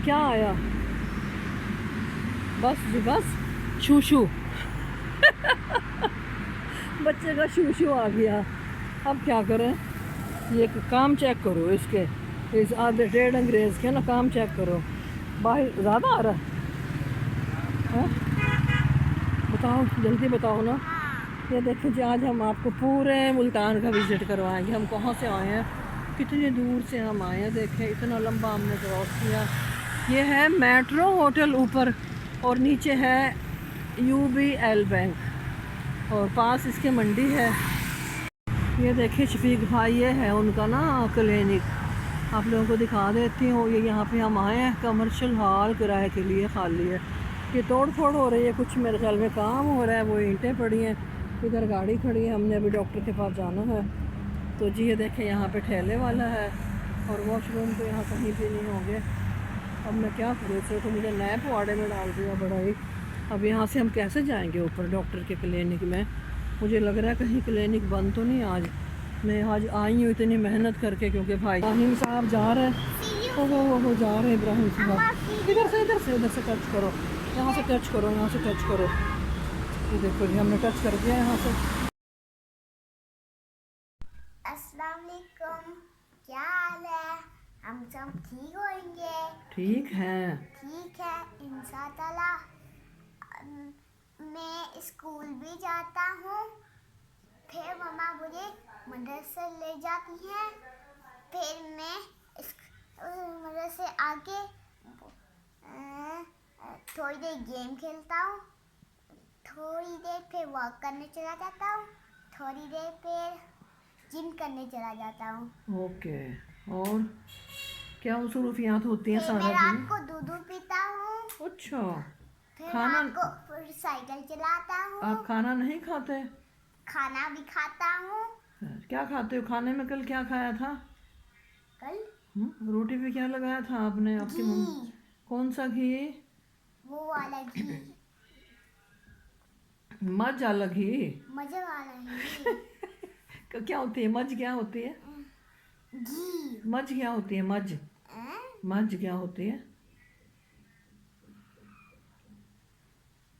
क्या आया? बस जी बस, शू शू। बच्चे का शू शू आ गया। अब क्या करें? ये काम चेक करो इसके, इस आधे टेढ़ अंग्रेज़ के ना, काम चेक करो। बाहर ज़्यादा आ रहा है? बताओ जल्दी बताओ ना। ये देखिए जी, आज हम आपको पूरे मुल्तान का विज़िट करवाएंगे। हम कहाँ से आए हैं, कितनी दूर से हम आए हैं। देखें इतना लंबा हमने क्रॉस किया। ये है मेट्रो होटल ऊपर, और नीचे है UBL बैंक, और पास इसके मंडी है। ये देखिए शफीक भाई, ये है उनका ना क्लिनिक। आप लोगों को दिखा देती हूँ। ये यहाँ पे हम आए हैं, कमर्शियल हॉल किराए के लिए खाली है। ये तोड़ फोड़ हो रही है कुछ, मेरे ख्याल में काम हो रहा है। वो ईंटें पड़ी हैं, इधर गाड़ी खड़ी है। हमने अभी डॉक्टर के पास जाना है। तो जी ये देखें यहाँ पे ठेले वाला है, और वॉशरूम तो यहाँ कहीं भी नहीं होंगे। अब मैं क्या करूँ, इसे तो मुझे नए पवाड़े में डाल दिया बड़ा ही। अब यहाँ से हम कैसे जाएंगे ऊपर डॉक्टर के क्लिनिक में? मुझे लग रहा है कहीं क्लिनिक बंद तो नहीं आज। मैं आज आई हूँ इतनी मेहनत करके, क्योंकि भाई इब्राहिम साहब जा रहे हैं। वो जा रहे हैं इब्राहिम साहब। इधर से टच करो, यहाँ से टच करो, यहाँ से टच करो। ये देखो जी, हमने टच कर दिया यहाँ से। अस्सलाम वालेकुम, क्या हाल है? हम सब ठीक होंगे। ठीक है। ठीक है इंशाअल्लाह। मैं स्कूल भी जाता हूँ, फिर मम्मा मुझे मदरसे ले जाती है, फिर मैं मदरसे आके थोड़ी देर गेम खेलता हूँ, थोड़ी देर फिर वॉक करने चला जाता हूँ, थोड़ी देर फिर जिम करने चला जाता हूँ। ओके, और क्या मसरूफियात होती हैं फिर सारा मैं रात दिन? को दूध पीता हूँ, अच्छा, फिर खाना रात को फिर साइकिल चलाता हूँ, आप खाना नहीं खाते? खाना भी खाता हूँ। क्या खाते हो खाने में? कल क्या खाया था? कल रोटी पे क्या लगाया था आपने? आपकी मम्मी? घी, कौन सा घी? वो वाला घी, मज अलग घी? मजे वाला घी। क्या होती है मज? क्या होती है घी मज? क्या होती है मज? मज क्या होती है?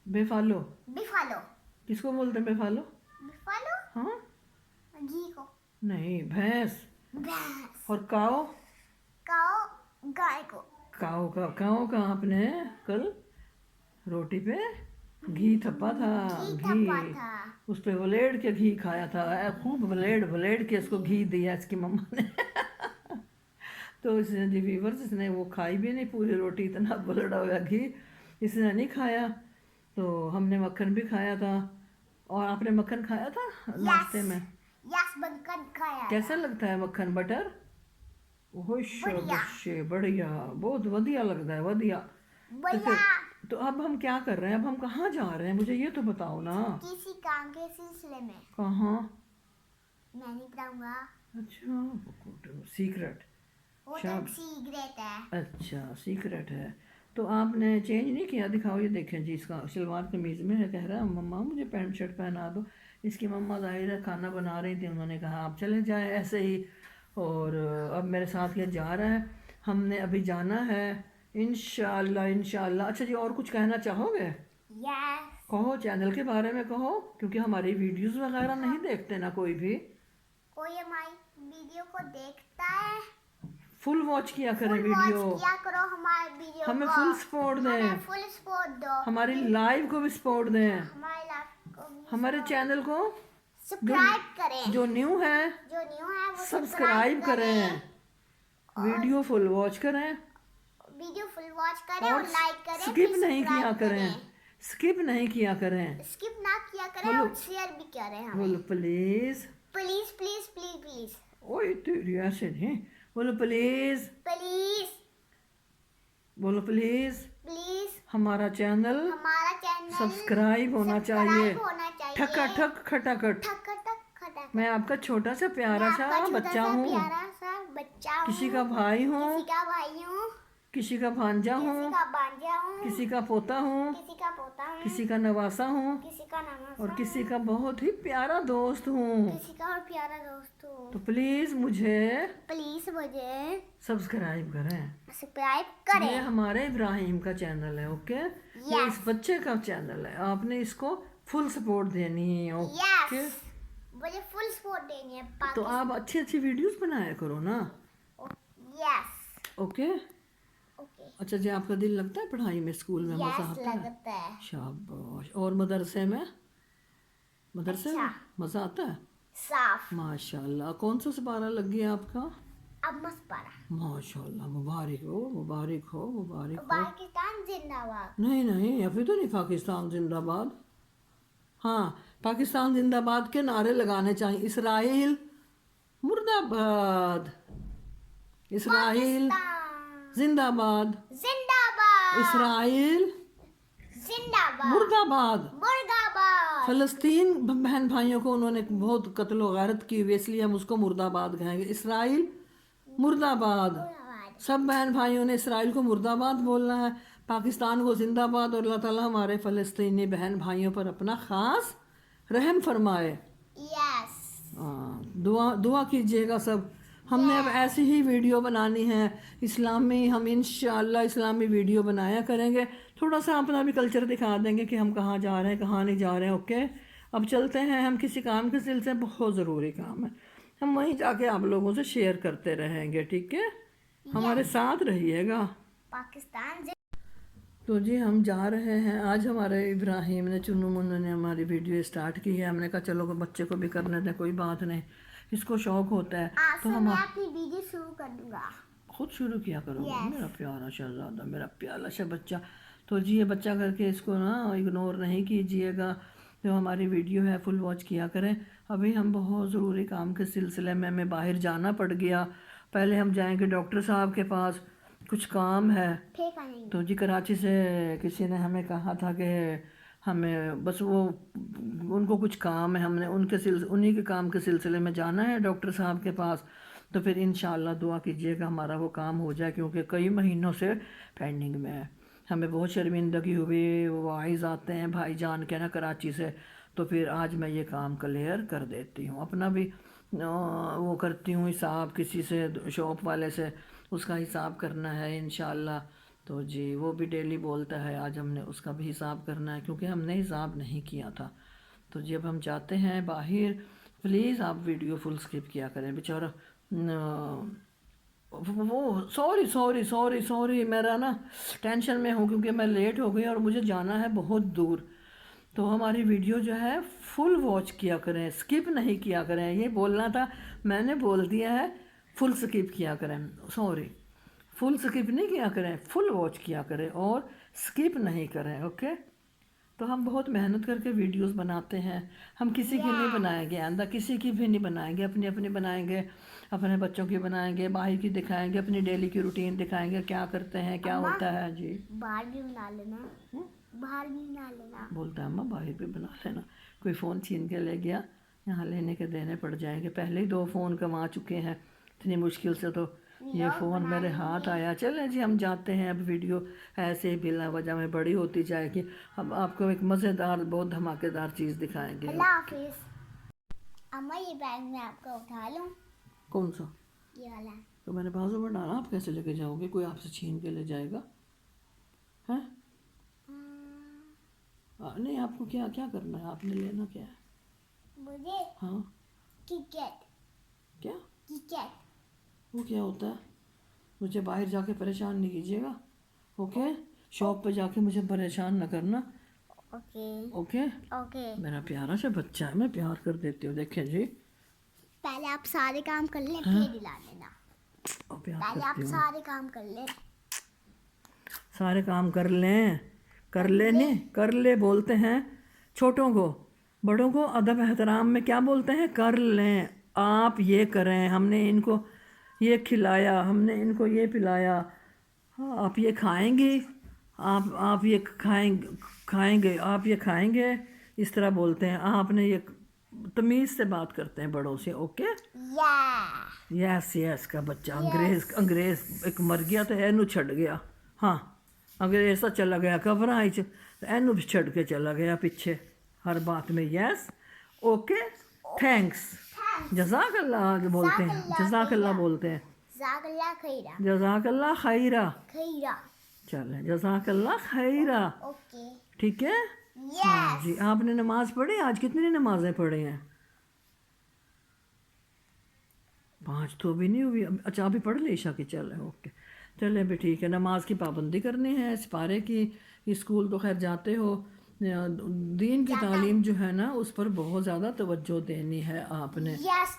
बेफालो? बिफालो, किसको बोलते हैं बेफालो? बिफालो हाँ, घी को। नहीं, भैंस। भैंस, और काओ? काओ गाय को। काओ का आपने कल रोटी पे घी थप्पा था। घी घी थप्पा था। उस पे वलेड़ के घी खाया था। खूब वलेड़ वलेड़ के इसको घी दिया इसकी मम्मा ने। तो इसने जी व्यूवर्स, इसने वो खाई भी नहीं पूरी रोटी, इतना वलड़ा हुआ घी इसने नहीं खाया। तो हमने मक्खन भी खाया था। और आपने मक्खन खाया था नाश्ते में? यस बनकर खाया कैसा था। लगता है मक्खन बटर? होश बढ़िया बच्चे, बढ़िया, बहुत बढ़िया लगता है, बढ़िया। तो बढ़िया। फिर तो अब हम क्या कर रहे हैं? अब हम कहाँ जा रहे हैं? मुझे ये तो बताओ ना। किसी काम के सिलसिले में कहाँ? मैं नहीं बताऊंगा, अच्छा, सीक्रेट? वो तो शाब सीक्रेट है। अच्छा, सीक्रेट है। तो आपने चेंज नहीं किया? दिखाओ, ये देखें जी, इसका शलवार कमीज़ में है। कह रहा है मम्मा मुझे पैंट शर्ट पहना दो। इसकी मम्मा जाहिर है खाना बना रही थी, उन्होंने कहा आप चले जाएं ऐसे ही। और अब मेरे साथ ये जा रहा है। हमने अभी जाना है इंशाल्लाह इंशाल्लाह। अच्छा जी, और कुछ कहना चाहोगे? यस, कहो, चैनल के बारे में कहो, क्योंकि हमारी वीडियोस वगैरह नहीं देखते ना कोई भी। कोई हमारी वीडियो को देखता है, फुल वॉच किया करें फुल वीडियो। वॉच किया करो हमारे वीडियो हमें को। फुल सपोर्ट दें, हमें फुल सपोर्ट दो, हमारी लाइव को भी सपोर्ट दें, हमारे लाइफ को भी हमारे चैनल को सब्सक्राइब करें। जो न्यू है जो न्यू है वो सब्सक्राइब करें, और वीडियो फुल वॉच करें, वीडियो फुल वॉच करें और और लाइक करें, स्किप फिर नहीं किया सब्सक्राइब करें, स्किप नहीं किया करें। स्किप ना किया करें बोलो, और शेयर भी करें हमें। बोलो please. Please please please please ओए तेरी ऐसे नहीं, बोलो प्लीज, प्लीज बोलो प्लीज। प्लीज हमारा चैनल हमारा चैनल सब्सक्राइब होना चाहिए। होना चाहिए। ठक खटाखट। ठक ठक खटाखट। मैं आपका छोटा सा प्यारा मैं सा आपका छोटा बच्चा सा हूँ, प्यारा सा बच्चा हूँ, किसी का भाई हूँ। किसी का भाई हूँ। किसी का भांजा किसी हूँ, का भांजा हूँ, किसी का पोता हूँ, किसी का पोता हूँ, किसी का नवासा हूँ किसी का नाना और किसी का बहुत ही प्यारा दोस्त हूँ। किसी का और प्यारा दोस्त हूँ। तो प्लीज़ मुझे प्लीज मुझे सब्सक्राइब करें। सब्सक्राइब ये करें। हमारे इब्राहिम का चैनल है, ओके। ये इस बच्चे का चैनल है, आपने इसको फुल सपोर्ट देनी है, ओके। यस, मुझे फुल सपोर्ट देनी है तो आप अच्छी अच्छी वीडियोस बनाया करो ना, यस ओके। ओके अच्छा जी, आपका दिल लगता है पढ़ाई में, स्कूल में मज़ा यस आता है? लगता है। शाबाश। और मदरसे में, मदरसे अच्छा। में मज़ा आता है? साफ। माशाल्लाह। कौन सा सिपारा लग गया आपका? अब मस्त पड़ा। माशाल्लाह, मुबारक हो, मुबारक हो, मुबारक हो। पाकिस्तान जिंदाबाद। नहीं नहीं, अभी तो नहीं पाकिस्तान जिंदाबाद। हाँ, पाकिस्तान जिंदाबाद के नारे लगाने चाहिए। इसराइल मुर्दाबाद, इसराइल पाकिस्तान जिंदाबाद, जिंदाबाद। इसराइल जिंदाबाद। मुर्दाबाद। मुर्दाबाद। फलस्तीन बहन भाइयों को उन्होंने बहुत कत्ल व गारत की हुई, इसलिए हम उसको मुर्दाबाद कहेंगे। इसराइल मुर्दाबाद। मुर्दाबाद। सब बहन भाइयों ने इसराइल को मुर्दाबाद बोलना है, पाकिस्तान को जिंदाबाद। और अल्लाह ताला हमारे फ़लस्तीनी बहन भाइयों पर अपना ख़ास रहम फरमाए। यस। दुआ दुआ कीजिएगा सब। हमने अब ऐसी ही वीडियो बनानी है इस्लामी, हम इंशाअल्लाह इस्लामी वीडियो बनाया करेंगे। थोड़ा सा अपना भी कल्चर दिखा देंगे कि हम कहाँ जा रहे हैं, कहाँ नहीं जा रहे हैं, ओके। अब चलते हैं, हम किसी काम के सिलसिले में, बहुत ज़रूरी काम है, हम वहीं जाके आप लोगों से शेयर करते रहेंगे, ठीक है। हमारे साथ रहिएगा। पाकिस्तान तो जी हम जा रहे हैं। आज हमारे इब्राहिम ने, चुन्नू मुन्नू ने हमारी वीडियो स्टार्ट की है। हमने कहा चलो बच्चे को भी करने दें, कोई बात नहीं, इसको शौक़ होता है। तो हम मैं अपनी वीडियो शुरू कर दूंगा। खुद शुरू किया करूँगा। मेरा प्यारा शहजादा, मेरा प्यारा सा बच्चा। तो जी ये बच्चा करके इसको ना इग्नोर नहीं कीजिएगा। जो हमारी वीडियो है फुल वॉच किया करें। अभी हम बहुत ज़रूरी काम के सिलसिले में हमें बाहर जाना पड़ गया। पहले हम जाएंगे डॉक्टर साहब के पास, कुछ काम है। तो जी कराची से किसी ने हमें कहा था कि हमें बस वो उनको कुछ काम है, हमने उन्हीं के काम के सिलसिले में जाना है डॉक्टर साहब के पास। तो फिर इंशाअल्लाह दुआ कीजिएगा हमारा वो काम हो जाए, क्योंकि कई महीनों से पेंडिंग में है। हमें बहुत शर्मिंदगी हुई, वो वाइज आते हैं भाईजान के ना कराची से। तो फिर आज मैं ये काम क्लियर कर देती हूँ, अपना भी वो करती हूँ हिसाब, किसी से शॉप वाले से उसका हिसाब करना है इंशाअल्लाह। तो जी वो भी डेली बोलता है, आज हमने उसका भी हिसाब करना है, क्योंकि हमने हिसाब नहीं किया था। तो जी अब हम जाते हैं बाहर। प्लीज़ आप वीडियो फुल स्किप किया करें, बेचारा वो सॉरी सॉरी सॉरी सॉरी, मेरा ना टेंशन में हूँ क्योंकि मैं लेट हो गई और मुझे जाना है बहुत दूर। तो हमारी वीडियो जो है फुल वॉच किया करें, स्किप नहीं किया करें। ये बोलना था, मैंने बोल दिया है फुल स्किप किया करें। सॉरी, फुल स्किप नहीं किया करें, फुल वॉच किया करें और स्किप नहीं करें, ओके। तो हम बहुत मेहनत करके वीडियोस बनाते हैं। हम किसी की नहीं बनाएंगे आंदा, किसी की भी नहीं बनाएंगे, अपनी अपनी बनाएंगे, अपने बच्चों की बनाएंगे, बाहर की दिखाएंगे, अपनी डेली की रूटीन दिखाएंगे, क्या करते हैं, क्या होता है। जी बाहर भी बना लेना, बाहर भी बना लेना। बोलता है अम्मा बाहर भी बना लेना। कोई फ़ोन छीन के ले गया, यहाँ लेने के देने पड़ जाएंगे। पहले ही 2 फ़ोन कमा चुके हैं इतनी मुश्किल से, तो ये फ़ोन मेरे हाथ आया। चले जी हम जाते हैं। अब वीडियो ऐसे ही बिला वजह में बड़ी होती जाएगी। अब आपको एक मज़ेदार, बहुत धमाकेदार चीज़ दिखाएंगे। अल्लाह हाफिज़। अम्मा ये बैग मैं आपका उठा लूँ? कौन सा? ये वाला। तो मैंने बाजू में डाला, आप कैसे लेके जाओगे? कोई आपसे छीन के ले जाएगा? हैं? नहीं, आपको क्या क्या करना है, आपने लेना क्या है? मुझे हाँ किटकैट। क्या? किटकैट। वो क्या होता है? मुझे बाहर जाके परेशान नहीं कीजिएगा, ओके। शॉप पे जाके मुझे परेशान न करना, ओके ओके। ओके। मेरा प्यारा सा बच्चा है, मैं प्यार कर देती हूँ। देखें जी, पहले आप सारे काम कर लें फिर दिला देना। और प्यार पहले आप करती हूँ। सारे काम कर लें। सारे काम कर लें, कर ले नहीं, कर ले बोलते हैं छोटों को। बड़ों को अदब एहतराम में क्या बोलते हैं? कर लें। आप ये करें, हमने इनको ये खिलाया, हमने इनको ये पिलाया, हाँ, आप ये खाएंगे, आप ये खाएंगे, आप ये खाएंगे, इस तरह बोलते हैं। आपने ये तमीज़ से बात करते हैं बड़ों से, ओके। या यस यस का बच्चा अंग्रेज अंग्रेज एक मर गया तो एनू छड़ गया। हाँ, अंग्रेज सा चला गया घबराई च, एनू भी छड़ के चला गया पीछे हर बात में। यस, ओके, थैंक्स, जज़ाकल्लाह बोलते हैं, जज़ाकल्लाह बोलते हैं, जागला खैरा जज़ाकल्लाह खैरा। खैरा। चलें, जज़ाकल्लाह खैरा, ओके। ठीक है। हाँ जी, आपने नमाज़ पढ़ी आज? कितनी नमाज़ें पढ़ी हैं? 5 तो अभी नहीं हुई। अच्छा, अभी पढ़ ली ईशा की? चले, ओके, चलें भी ठीक है। नमाज की पाबंदी करनी है, सिपारे की। स्कूल तो खैर जाते हो, दीन की तालीम जो है ना उस पर बहुत ज़्यादा तवज्जो देनी है आपने।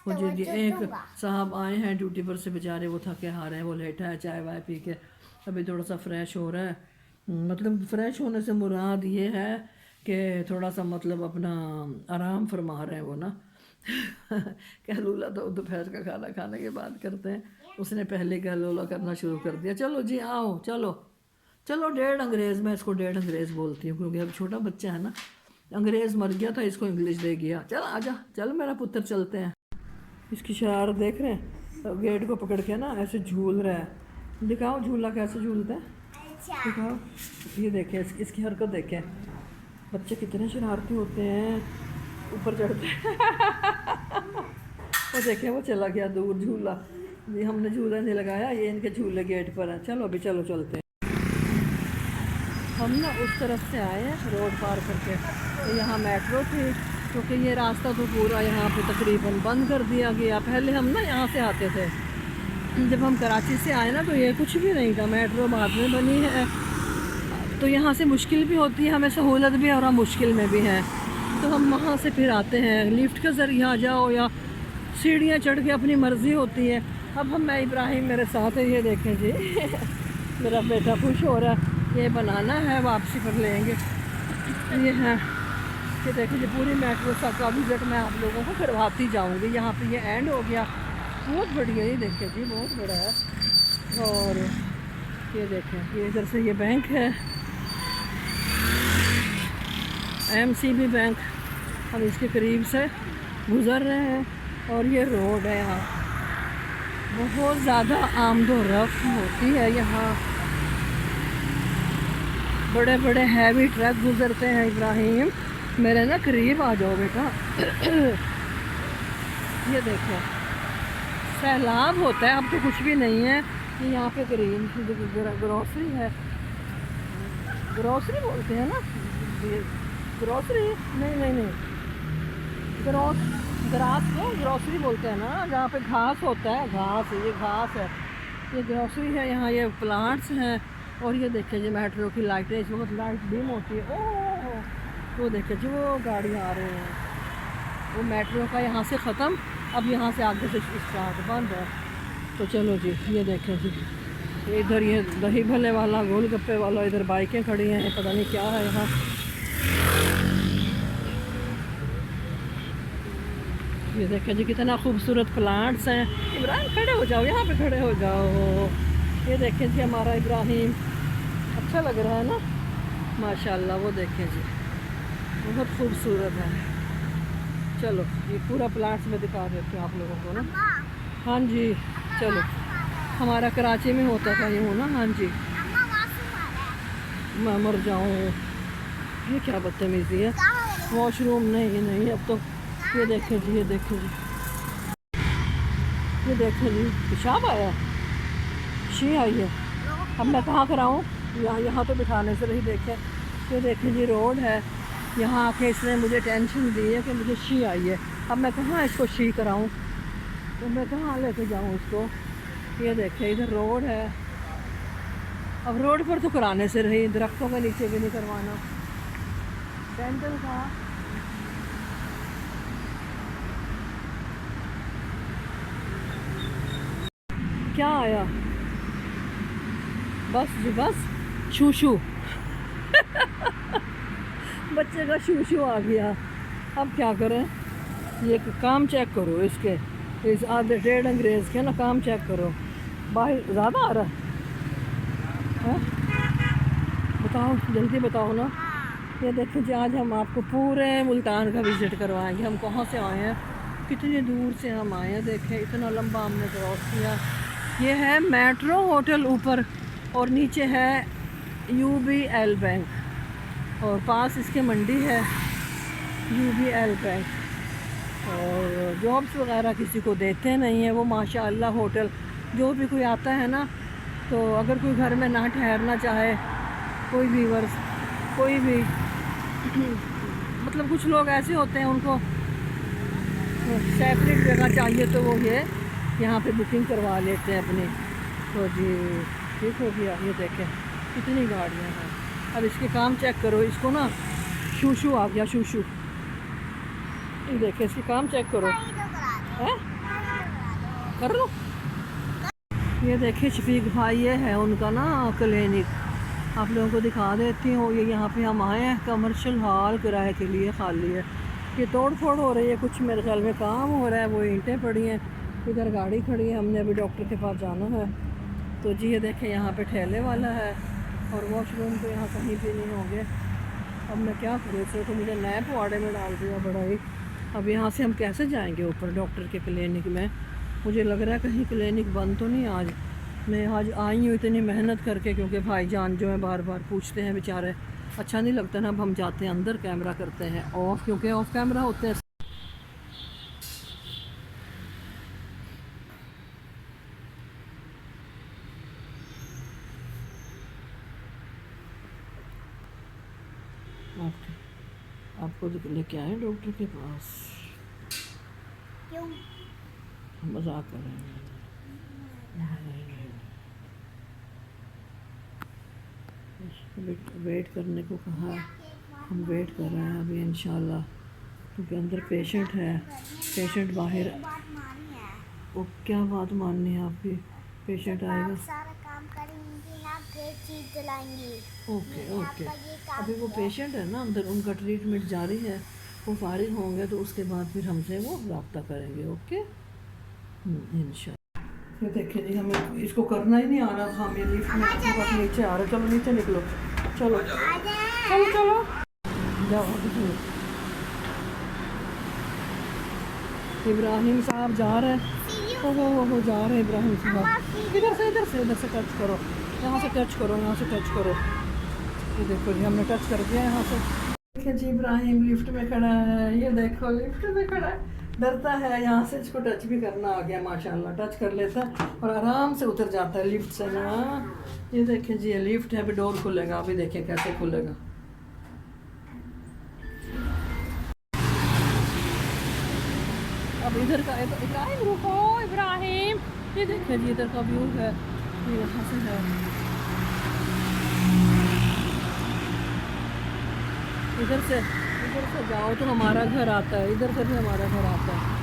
मुझे एक साहब आए हैं ड्यूटी पर से, बेचारे वो थके हारे हैं, वो लेटा है चाय वाय पी के, अभी थोड़ा सा फ्रेश हो रहा है। मतलब फ्रेश होने से मुराद ये है कि थोड़ा सा मतलब अपना आराम फरमा रहे हैं वो ना। कहलूला तो दोपहर का खाना खाने के बाद करते हैं, उसने पहले कहलूला करना शुरू कर दिया। चलो जी आओ, चलो चलो, 1.5 अंग्रेज़, मैं इसको 1.5 अंग्रेज़ बोलती हूँ क्योंकि अब छोटा बच्चा है ना। अंग्रेज़ मर गया था, इसको इंग्लिश दे गया। चल आजा, चल मेरा पुत्र, चलते हैं। इसकी शरारत देख रहे हैं, गेट को पकड़ के ना ऐसे झूल रहा है। दिखाओ झूला कैसे झूलता है, दिखाओ। ये देखें, इसकी हरकत देखें, बच्चे कितने शरारती होते हैं, ऊपर चढ़ते हैं। वो देखें, वो चला गया दूर झूला। ये हमने झूला नहीं लगाया, ये इनके झूले गेट पर है। चलो अभी, चलो चलते हैं। हम ना उस तरफ से आए हैं रोड पार करके, तो यहाँ मेट्रो थी, क्योंकि ये रास्ता तो पूरा यहाँ पे तकरीबन बंद कर दिया गया। पहले हम ना यहाँ से आते थे, जब हम कराची से आए ना तो ये कुछ भी नहीं था, मेट्रो बाद में बनी है, तो यहाँ से मुश्किल भी होती है हमें, सहूलत भी और हम मुश्किल में भी हैं, तो हम वहाँ से फिर आते हैं। लिफ्ट के ज़रिए आ जाओ या सीढ़ियाँ चढ़ के, अपनी मर्ज़ी होती है। अब हम, मैं इब्राहिम मेरे साथ है, ये देखें जी। मेरा बेटा खुश हो रहा है, ये बनाना है, वापसी पर लेंगे। ये है, ये देखिए जी, पूरी मेट्रो का विज़िट मैं आप लोगों को करवाती जाऊंगी। यहाँ पे ये एंड हो गया, बहुत बढ़िया, ये देखिए जी, बहुत बड़ा है। और ये देखें, ये इधर से ये बैंक है, MCB बैंक, हम इसके करीब से गुज़र रहे हैं। और ये रोड है, यहाँ बहुत ज़्यादा आमदोरफ्त होती है, यहाँ बड़े बड़े हैवी ट्रक गुजरते हैं। इब्राहिम मेरे ना करीब आ जाओ बेटा। ये देखो, सैलाब होता है, अब तो कुछ भी नहीं है। ये यहाँ पे ग्रोसरी है, ग्रोसरी बोलते हैं ना, ग्रोसरी नहीं नहीं नहीं, ग्रास को ग्रोसरी बोलते हैं ना, जहाँ पे घास होता है, घास, ये घास है, ये ग्रोसरी है। यहाँ ये प्लांट्स हैं। और ये देखिए जी, मेट्रो की लाइटें इस वक्त लाइट डिम होती है। ओह, वो देखिए जी, वो गाड़ियाँ आ रही हैं, वो मेट्रो का यहाँ से ख़त्म, अब यहाँ से आगे से स्टार्ट बंद है। तो चलो जी, ये देखें जी, इधर ये दही भल्ले वाला, गोलगप्पे वाला, इधर बाइकें खड़ी हैं, पता नहीं क्या है यहाँ। ये देखें जी, कितना खूबसूरत प्लांट्स हैं। इब्राहिम खड़े हो जाओ, यहाँ पे खड़े हो जाओ। ये देखें जी, हमारा इब्राहिम अच्छा लग रहा है ना, माशाल्लाह। वो देखें जी, बहुत खूबसूरत है। चलो ये पूरा प्लांट्स में दिखा देते हैं आप लोगों को ना। हाँ जी, चलो, हमारा कराची में होता था यूँ ना। हाँ जी, मैं मर जाऊँ, ये क्या बदतमीज़ी है। वॉशरूम नहीं नहीं, अब तो ये देखें जी, ये देखें जी, ये देखें जी, पेशाब आया, शी आई है। अब मैं कहाँ कराऊँ, यहाँ तो बिठाने से नहीं। देखें, ये देखें जी, रोड है, यहाँ आके इसने मुझे टेंशन दी है कि मुझे शी आई है। अब मैं कहाँ इसको शी कराऊँ, तो मैं कहाँ लेके जाऊँ इसको। ये देखें, इधर रोड है, अब रोड पर तो कराने से रही, दरख्तों के नीचे भी नहीं करवाना। डेंटल का क्या आया, बस जी बस, शू शू। बच्चे का शू शू आ गया। अब क्या करें, ये काम चेक करो इसके, इस आधे 1.5 अंग्रेज़ के ना, काम चेक करो, बाहर ज़्यादा आ रहा है। बताओ जल्दी बताओ ना, ये देखिए जी, आज हम आपको पूरे मुल्तान का विज़िट करवाएंगे। हम कहाँ से आए हैं, कितनी दूर से हम आए हैं। देखें इतना लंबा हमने क्रॉस किया। ये है मेट्रो होटल ऊपर, और नीचे है UBL बैंक, और पास इसके मंडी है UBL बैंक। और जॉब्स वगैरह किसी को देते नहीं है वो, माशाअल्लाह। होटल जो भी कोई आता है ना, तो अगर कोई घर में ना ठहरना चाहे, कोई व्यूअर्स, कोई भी मतलब कुछ लोग ऐसे होते हैं उनको सेपरेट जगह चाहिए, तो वो ये यहाँ पे बुकिंग करवा लेते हैं अपनी। तो जी ठीक हो गया। ये देखें कितनी गाड़ियाँ हैं। अब इसके काम चेक करो, इसको ना शूशू आ गया, शूशू। ये देखें इसके काम चेक करो, है कर लो। ये देखिए शफीक भाई, ये है उनका ना क्लिनिक, आप लोगों को दिखा देती हूँ। ये यहाँ पे हम आए हैं, कमर्शियल हॉल किराए के लिए खाली है। ये तोड़ फोड़ हो रही है कुछ, मेरे ख्याल में काम हो रहा है। वो ईंटें पड़ी हैं, इधर गाड़ी खड़ी है, हमने अभी डॉक्टर के पास जाना है। तो जी ये देखें यहाँ पे ठेले वाला है, और वॉशरूम तो यहाँ कहीं भी नहीं होंगे। अब मैं क्या करूँ, इसे तो मुझे नए पवाड़े में डाल दिया बड़ा ही। अब यहाँ से हम कैसे जाएंगे ऊपर डॉक्टर के क्लिनिक में। मुझे लग रहा है कहीं क्लिनिक बंद तो नहीं आज। मैं आज आई हूँ इतनी मेहनत करके, क्योंकि भाईजान जो है बार बार पूछते हैं बेचारे, अच्छा नहीं लगता ना। अब हम जाते हैं अंदर, कैमरा करते हैं ऑफ, क्योंकि ऑफ कैमरा होते हैं। आपको लेके आए डॉक्टर के पास, क्यों? मजाक कर रहे हैं। वेट करने को कहा, हम वेट कर रहे हैं अभी इंशाल्लाह, क्योंकि अंदर पेशेंट है। पेशेंट बाहर, बात मानी है। वो क्या बात माननी है आपकी? पेशेंट आएगा, सारा काम करेंगी ना, फिर चीज जलाएंगी। Okay okay. आपका ये काम अभी वो पेशेंट है ना अंदर, उनका ट्रीटमेंट जारी है। वो फारिग होंगे तो उसके बाद फिर हमसे वो रब्ता करेंगे। ओके इंशाल्लाह। ये देखिए जी, हमें इसको करना ही नहीं आ रहा था। हम ये लिफ्ट में अपने पास नीचे आ रहे। चलो नीचे निकलो, चलो चलो चलो जाओ अभी। इब्राहिम साहब जा रहे हैं, हो जा रहे हैं इब्राहिम साहब। इधर से टच करो, यहाँ से टच करो, यहाँ से टच करो। ये देखो जी हमने टच कर दिया यहाँ से। देखिए जी इब्राहिम लिफ्ट में खड़ा है, ये देखो लिफ्ट में खड़ा है, डरता है यहाँ से। इसको टच भी करना आ गया माशाल्लाह, टच कर लेता है और आराम से उतर जाता है लिफ्ट से ना। ये देखें जी, ये लिफ्ट है, अभी डोर खुलेगा, अभी देखें कैसे खुलेगा। अब इधर का इब्राहिम, रुको इब्राहिम। ये देखें जी इधर का व्यू है, ये यहाँ से है। इधर से जाओ तो हमारा घर आता है, इधर से भी हमारा घर आता है।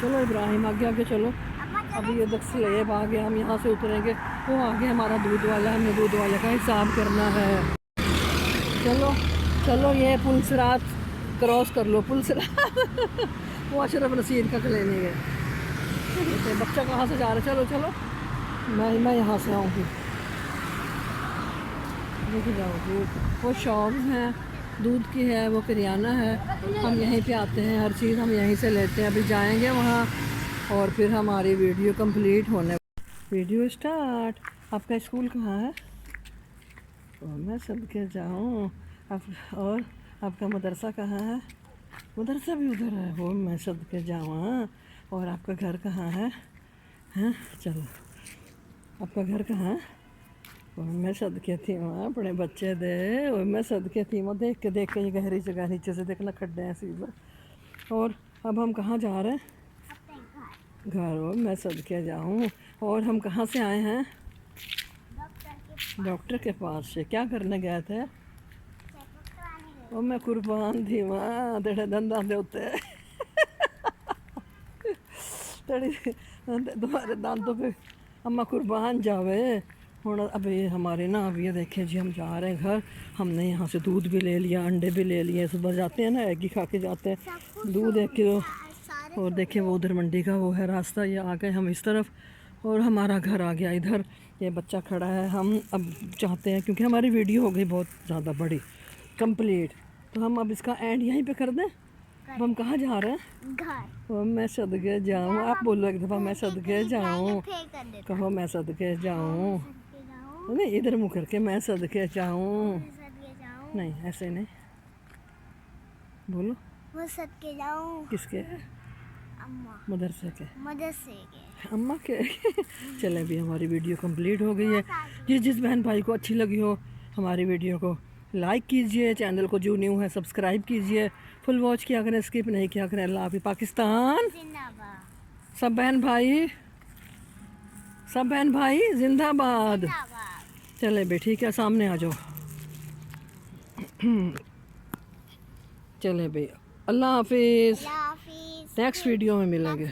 चलो इब्राहिम आगे आगे चलो। अभी ये दस्तलेब आ गया, हम यहाँ से उतरेंगे। वो आगे हमारा दूध वाला, हमें दूध वाले का हिसाब करना है। चलो चलो, ये पुलसरात क्रॉस कर लो, पुलसरात। वो अशरफ नसीर का क्लिनिक है। तो बच्चा कहाँ से जा रहा है? चलो चलो, मैं यहाँ से आऊँगी, लेके जाऊँगी। वो शॉप है, दूध की है, वो करियाना है। हम यहीं पे आते हैं, हर चीज़ हम यहीं से लेते हैं। अभी जाएंगे वहाँ, और फिर हमारी वीडियो कंप्लीट होने। Video start. आपका स्कूल कहाँ है? और मैं सदके जाऊँ। और आपका मदरसा कहाँ है? मदरसा भी उधर है, वो मैं सदके जाऊँ। और आपका घर कहाँ है? हैं चलो, आपका घर कहाँ है? और मैं सदके थी वहाँ, अपने बच्चे दे। और मैं सदके थी वहाँ, देख के ये गहरी जगह, नीचे से देखना खड्डे हैं सीधा। और अब हम कहाँ जा रहे हैं? घर। और मैं सदके जाऊँ। और हम कहाँ से आए हैं? डॉक्टर के पास से। क्या करने गए थे? और मैं कुर्बान थी वहाँ, तेरे दंदा दे उत्ते। तेरी तुम्हारे दांतों पे अम्मा कुर्बान जावे। ਹੁਣ अभी हमारे ना अब ये देखें जी, हम जा रहे हैं घर। हमने यहाँ से दूध भी ले लिया, अंडे भी ले लिए। सुबह जाते हैं ना, एग ही खा के जाते हैं। दूध 1 किलो। और देखिए वो उधर मंडी का वो है रास्ता। ये आ गए हम इस तरफ और हमारा घर आ गया इधर। ये बच्चा खड़ा है। हम अब चाहते हैं, क्योंकि हमारी वीडियो हो गई बहुत ज़्यादा बड़ी कंप्लीट, तो हम अब इसका एंड यहीं पे कर दें। अब हम कहाँ जा रहे हैं? घर। ओ मैं सदके जाऊँ। आप बोलो एक दफ़ा, मैं सदके जाऊँ। फिर कर देता कहो मैं सदके जाऊँ। सदके जाऊँ, नहीं, इधर मुँह करके मैं सदके जाऊँ। सदके जाऊँ, नहीं, ऐसे नहीं बोलो। वो सदके जाऊँ। किसके? अम्मा मदरसे के, मदरसे के। अम्मा के। चलें, भी हमारी वीडियो कंप्लीट हो गई है। जिस बहन भाई को अच्छी लगी हो हमारी वीडियो को लाइक कीजिए, चैनल को जो न्यू है सब्सक्राइब कीजिए, फुल वॉच किया करें, स्किप नहीं किया करें। अल्लाह हाफ़िज़। पाकिस्तान जिंदाबाद। सब बहन भाई, सब बहन भाई जिंदाबाद। जिंदाबाद। चले बे, ठीक है, सामने आ जाओ। चले बे, अल्लाह हाफिज़। अल्लाह हाफिज़। नेक्स्ट वीडियो में मिलेंगे।